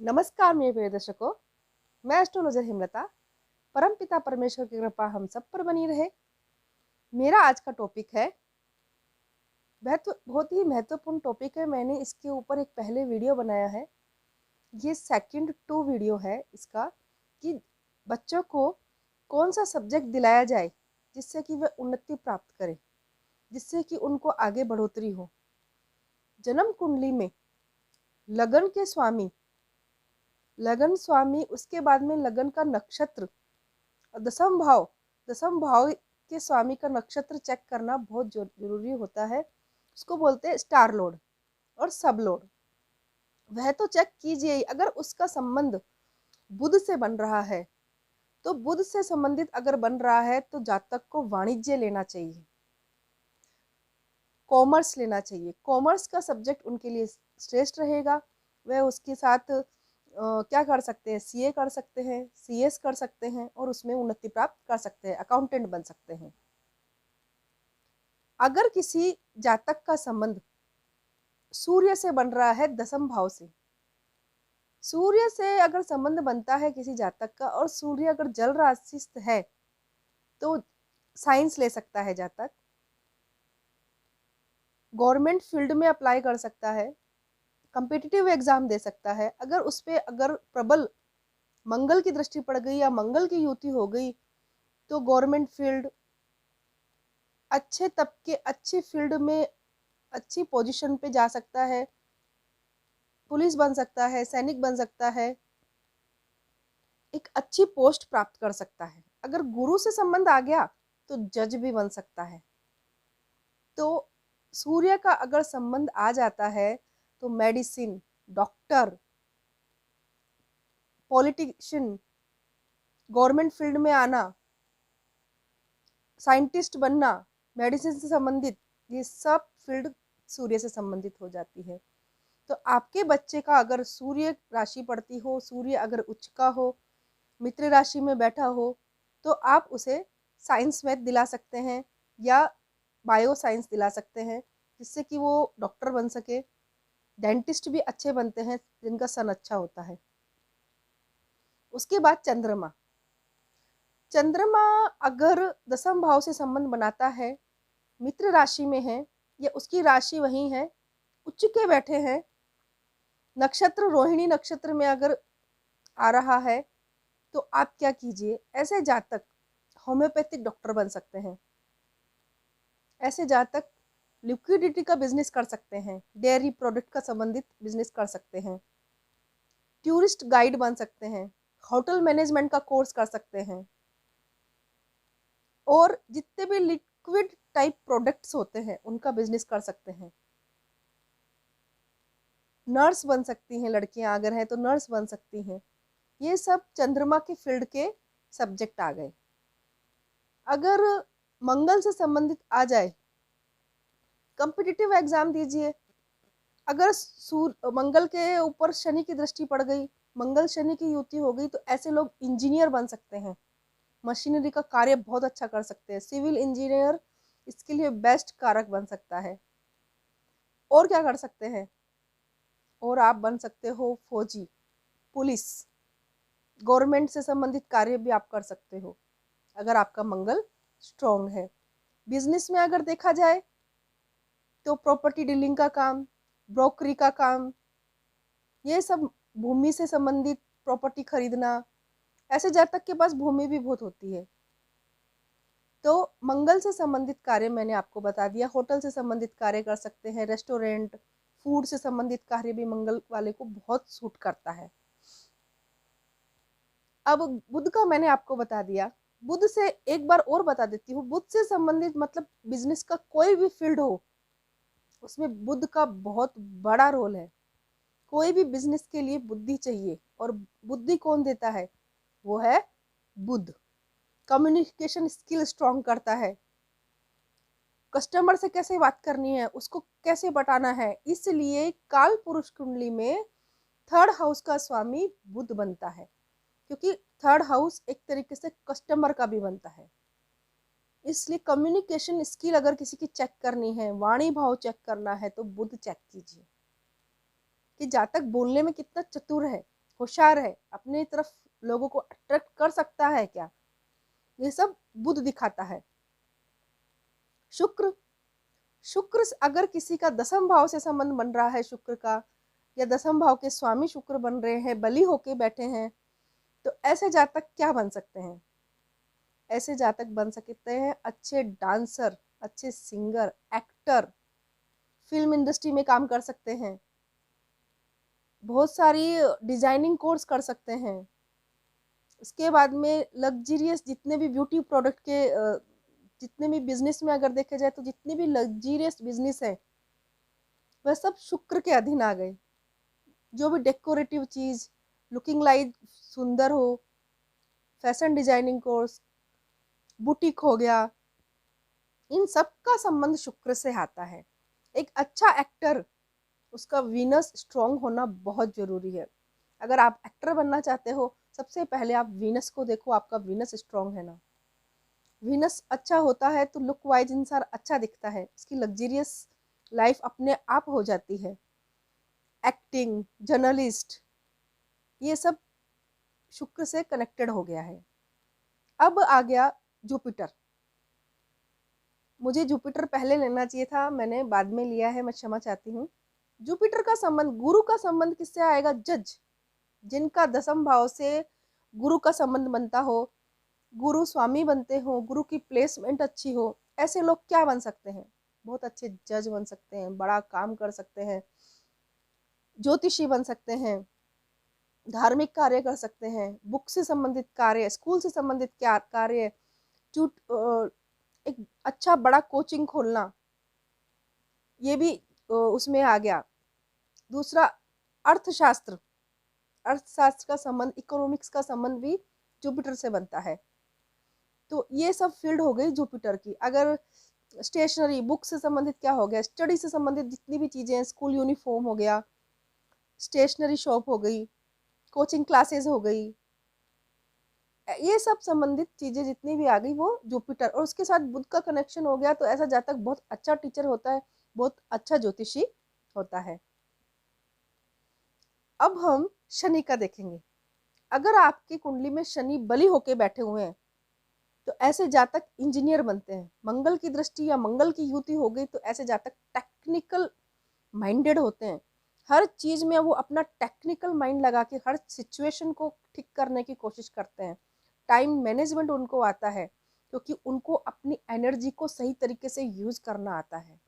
नमस्कार मेरे प्रिय दर्शकों, मैं एस्ट्रोलॉजर हेमलता। परमपिता परमेश्वर की कृपा हम सब पर बनी रहे। मेरा आज का टॉपिक है बहुत ही महत्वपूर्ण टॉपिक है। मैंने इसके ऊपर एक पहले वीडियो बनाया है। ये सेकंड टू वीडियो है इसका कि बच्चों को कौन सा सब्जेक्ट दिलाया जाए जिससे कि वे उन्नति प्राप्त करें, जिससे कि उनको आगे बढ़ोतरी हो। जन्म कुंडली में लगन के स्वामी, लगन स्वामी, उसके बाद में लगन का नक्षत्र, दसम भाव के स्वामी का नक्षत्र चेक करना बहुत जरूरी होता है। उसको बोलते हैं स्टार लोड और सब लोड। वह तो चेक कीजिए। अगर उसका संबंध बुध से बन रहा है तो बुध से संबंधित अगर बन रहा है तो जातक को वाणिज्य लेना चाहिए, कॉमर्स लेना चाहिए। कॉमर्स का सब्जेक्ट उनके लिए श्रेष्ठ रहेगा। वह उसके साथ क्या कर सकते हैं, सीए कर सकते हैं, सीएस कर सकते हैं और उसमें उन्नति प्राप्त कर सकते हैं, अकाउंटेंट बन सकते हैं। अगर किसी जातक का संबंध सूर्य से बन रहा है, दसम भाव से, सूर्य से अगर संबंध बनता है किसी जातक का और सूर्य अगर जल राशिस्थ है तो साइंस ले सकता है जातक, गवर्नमेंट फील्ड में अप्लाई कर सकता है, कम्पिटिटिव एग्जाम दे सकता है। अगर उस पर अगर प्रबल मंगल की दृष्टि पड़ गई या मंगल की युति हो गई तो गवर्नमेंट फील्ड, अच्छे तबके, अच्छी फील्ड में अच्छी पोजीशन पे जा सकता है, पुलिस बन सकता है, सैनिक बन सकता है, एक अच्छी पोस्ट प्राप्त कर सकता है। अगर गुरु से संबंध आ गया तो जज भी बन सकता है। तो सूर्य का अगर संबंध आ जाता है तो medicine, doctor, politician, government field में आना, साइंटिस्ट बनना, मेडिसिन से संबंधित, ये सब फील्ड सूर्य से संबंधित हो जाती है। तो आपके बच्चे का अगर सूर्य राशि पड़ती हो, सूर्य अगर उच्च का हो, मित्र राशि में बैठा हो, तो आप उसे साइंस मैथ दिला सकते हैं या बायो साइंस दिला सकते हैं, जिससे कि वो डॉक्टर बन सके। डेंटिस्ट भी अच्छे बनते हैं जिनका सन अच्छा होता है। उसके बाद चंद्रमा, चंद्रमा अगर दसम भाव से संबंध बनाता है, मित्र राशि में है या उसकी राशि वही है, उच्च के बैठे हैं, नक्षत्र रोहिणी नक्षत्र में अगर आ रहा है तो आप क्या कीजिए, ऐसे जातक होम्योपैथिक डॉक्टर बन सकते हैं। ऐसे जातक लिक्विडिटी का बिजनेस कर सकते हैं, डेयरी प्रोडक्ट का संबंधित बिजनेस कर सकते हैं, टूरिस्ट गाइड बन सकते हैं, होटल मैनेजमेंट का कोर्स कर सकते हैं, और जितने भी लिक्विड टाइप प्रोडक्ट्स होते हैं उनका बिजनेस कर सकते हैं। नर्स बन सकती हैं, लड़कियां अगर हैं तो नर्स बन सकती हैं। ये सब चंद्रमा के फील्ड के सब्जेक्ट आ गए। अगर मंगल से संबंधित आ जाए, कॉम्पिटिटिव एग्जाम दीजिए। अगर मंगल के ऊपर शनि की दृष्टि पड़ गई, मंगल शनि की युति हो गई, तो ऐसे लोग इंजीनियर बन सकते हैं, मशीनरी का कार्य बहुत अच्छा कर सकते हैं। सिविल इंजीनियर इसके लिए बेस्ट कारक बन सकता है। और क्या कर सकते हैं, और आप बन सकते हो फौजी, पुलिस, गवर्नमेंट से संबंधित कार्य भी आप कर सकते हो अगर आपका मंगल स्ट्रॉन्ग है। बिजनेस में अगर देखा जाए तो प्रॉपर्टी डीलिंग का काम, ब्रोकरी का काम, ये सब भूमि से संबंधित, प्रॉपर्टी खरीदना, ऐसे जातक के पास भूमि भी बहुत होती है। तो मंगल से संबंधित कार्य मैंने आपको बता दिया। होटल से संबंधित कार्य कर सकते हैं, रेस्टोरेंट, फूड से संबंधित कार्य भी मंगल वाले को बहुत सूट करता है। अब बुध का मैंने आपको बता दिया। बुध से एक बार और बता देती हूँ। बुध से संबंधित मतलब बिजनेस का कोई भी फील्ड हो, उसमें बुध का बहुत बड़ा रोल है। कोई भी बिजनेस के लिए बुद्धि चाहिए, और बुद्धि कौन देता है, वो है बुध। कम्युनिकेशन स्किल स्ट्रॉन्ग करता है, कस्टमर से कैसे बात करनी है, उसको कैसे बताना है। इसलिए काल पुरुष कुंडली में थर्ड हाउस का स्वामी बुध बनता है, क्योंकि थर्ड हाउस एक तरीके से कस्टमर का भी बनता है। इसलिए कम्युनिकेशन स्किल अगर किसी की चेक करनी है, वाणी भाव चेक करना है, तो बुध चेक कीजिए कि जातक बोलने में कितना चतुर है, होशियार है, अपनी तरफ लोगों को अट्रैक्ट कर सकता है क्या, ये सब बुध दिखाता है। शुक्र, शुक्र अगर किसी का दसम भाव से संबंध बन रहा है शुक्र का, या दसम भाव के स्वामी शुक्र बन रहे हैं, बली होके बैठे हैं, तो ऐसे जातक क्या बन सकते हैं? ऐसे जातक बन सकते हैं अच्छे डांसर, अच्छे सिंगर, एक्टर, फिल्म इंडस्ट्री में काम कर सकते हैं, बहुत सारी डिजाइनिंग कोर्स कर सकते हैं। उसके बाद में लग्जरियस जितने भी ब्यूटी प्रोडक्ट के जितने भी बिजनेस में अगर देखे जाए तो जितने भी लग्जरियस बिजनेस है वह सब शुक्र के अधीन आ गए। जो भी डेकोरेटिव चीज, लुकिंग लाइक सुंदर हो, फैशन डिजाइनिंग कोर्स, बुटीक हो गया, इन सब का संबंध शुक्र से आता है। एक अच्छा एक्टर, उसका वीनस स्ट्रांग होना बहुत जरूरी है। अगर आप एक्टर बनना चाहते हो, सबसे पहले आप वीनस को देखो, आपका वीनस स्ट्रांग है ना। वीनस अच्छा होता है तो लुक वाइज इंसान अच्छा दिखता है, उसकी लग्जरियस लाइफ अपने आप हो जाती है। एक्टिंग, जर्नलिस्ट, ये सब शुक्र से कनेक्टेड हो गया है। अब आ गया जुपिटर। मुझे जुपिटर पहले लेना चाहिए था, मैंने बाद में लिया है, मैं क्षमा चाहती हूँ। जुपिटर का संबंध, गुरु का संबंध किससे आएगा? जज, जिनका दसम भाव से गुरु का संबंध बनता हो, गुरु स्वामी बनते हो, गुरु की प्लेसमेंट अच्छी हो, ऐसे लोग क्या बन सकते हैं? बहुत अच्छे जज बन सकते हैं, बड़ा काम कर सकते हैं, ज्योतिषी बन सकते हैं, धार्मिक कार्य कर सकते हैं, बुक से संबंधित कार्य, स्कूल से संबंधित कार्य, एक अच्छा बड़ा कोचिंग खोलना, ये भी उसमें आ गया। दूसरा, अर्थशास्त्र, अर्थशास्त्र का संबंध, इकोनॉमिक्स का संबंध भी जुपिटर से बनता है। तो ये सब फील्ड हो गई जुपिटर की। अगर स्टेशनरी, बुक से संबंधित क्या हो गया, स्टडी से संबंधित जितनी भी चीजें हैं, स्कूल यूनिफॉर्म हो गया, स्टेशनरी शॉप हो गई, कोचिंग क्लासेस हो गई, ये सब संबंधित चीजें जितनी भी आ गई वो जुपिटर, और उसके साथ बुध का कनेक्शन हो गया, तो ऐसा जातक बहुत अच्छा टीचर होता है, बहुत अच्छा ज्योतिषी होता है। अब हम शनि का देखेंगे। अगर आपकी कुंडली में शनि बली होके बैठे हुए हैं तो ऐसे जातक इंजीनियर बनते हैं। मंगल की दृष्टि या मंगल की युति हो गई तो ऐसे जातक टेक्निकल माइंडेड होते हैं। हर चीज में वो अपना टेक्निकल माइंड लगा के हर सिचुएशन को ठीक करने की कोशिश करते हैं। टाइम मैनेजमेंट उनको आता है, क्योंकि उनको अपनी एनर्जी को सही तरीके से यूज करना आता है।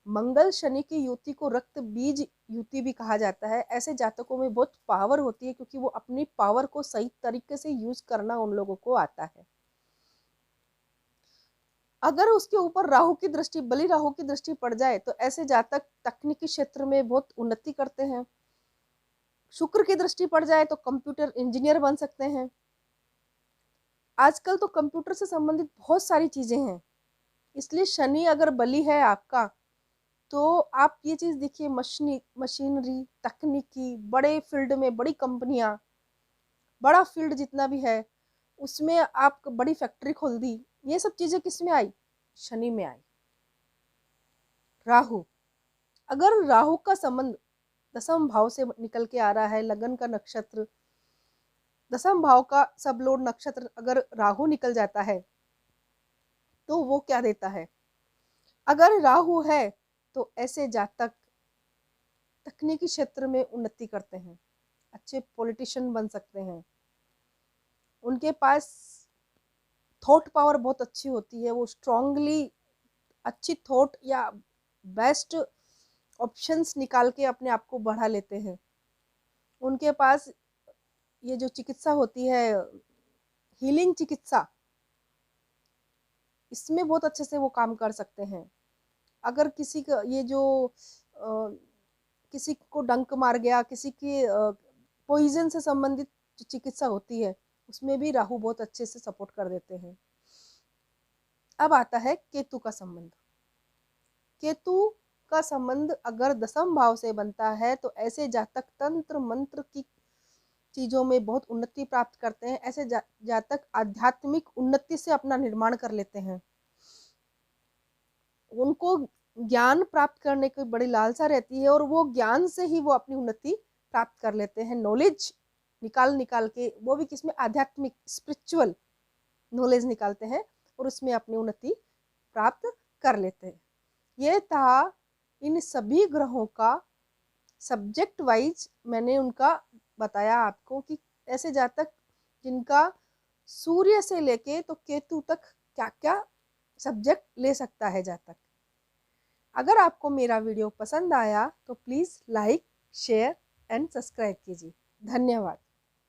मंगल शनि की युति को रक्त बीज युति भी कहा जाता है। ऐसे जातकों में बहुत पावर होती है, क्योंकि वो अपनी पावर को सही तरीके से यूज करना उन लोगों को आता है। अगर उसके ऊपर राहु की दृष्टि, बली राहु की दृष्टि पड़ जाए तो ऐसे जातक तकनीकी क्षेत्र में बहुत उन्नति करते हैं। शुक्र की दृष्टि पड़ जाए तो कंप्यूटर इंजीनियर बन सकते हैं। आजकल तो कंप्यूटर से संबंधित बहुत सारी चीजें हैं, इसलिए शनि अगर बली है आपका तो आप ये चीज देखिए, मशीनरी, तकनीकी, बड़े फील्ड में बड़ी कंपनियां, बड़ा फील्ड जितना भी है उसमें आप बड़ी फैक्ट्री खोल दी, ये सब चीजें किस में आई? शनि में आई। राहु, अगर राहु का संबंध दसम भाव से निकल के आ रहा है, लगन का नक्षत्र, दसम भाव का सब लोड नक्षत्र अगर राहु निकल जाता है तो वो क्या देता है? अगर राहु है तो ऐसे जातक तकनीकी क्षेत्र में उन्नति करते हैं, अच्छे पॉलिटिशियन बन सकते हैं, उनके पास थॉट पावर बहुत अच्छी होती है, वो स्ट्रांगली अच्छी थॉट या बेस्ट ऑप्शंस निकाल के अपने आप को बढ़ा लेते हैं। उनके पास ये जो चिकित्सा होती है, हीलिंग चिकित्सा, इसमें बहुत अच्छे से वो काम कर सकते हैं। अगर किसी का ये जो किसी को डंक मार गया, किसी की पॉइजन से संबंधित जो चिकित्सा होती है उसमें भी राहु बहुत अच्छे से सपोर्ट कर देते हैं। अब आता है केतु का संबंध। केतु का संबंध अगर दसम भाव से बनता है तो ऐसे जातक तंत्र मंत्र की चीजों में बहुत उन्नति प्राप्त करते हैं। ऐसे जातक आध्यात्मिक उन्नति से अपना निर्माण कर लेते हैं। उनको ज्ञान प्राप्त करने की बड़ी लालसा रहती है और वो ज्ञान से ही वो अपनी उन्नति प्राप्त कर लेते हैं, नॉलेज निकाल के, वो भी किसमें, आध्यात्मिक स्पिरिचुअल नॉलेज निकालते हैं और उसमें अपनी उन्नति प्राप्त कर लेते हैं। ये था इन सभी ग्रहों का सब्जेक्ट वाइज मैंने उनका बताया आपको कि ऐसे जातक जिनका सूर्य से लेके तो केतु तक क्या क्या सब्जेक्ट ले सकता है जातक। अगर आपको मेरा वीडियो पसंद आया तो please like, share and subscribe कीजिए। धन्यवाद।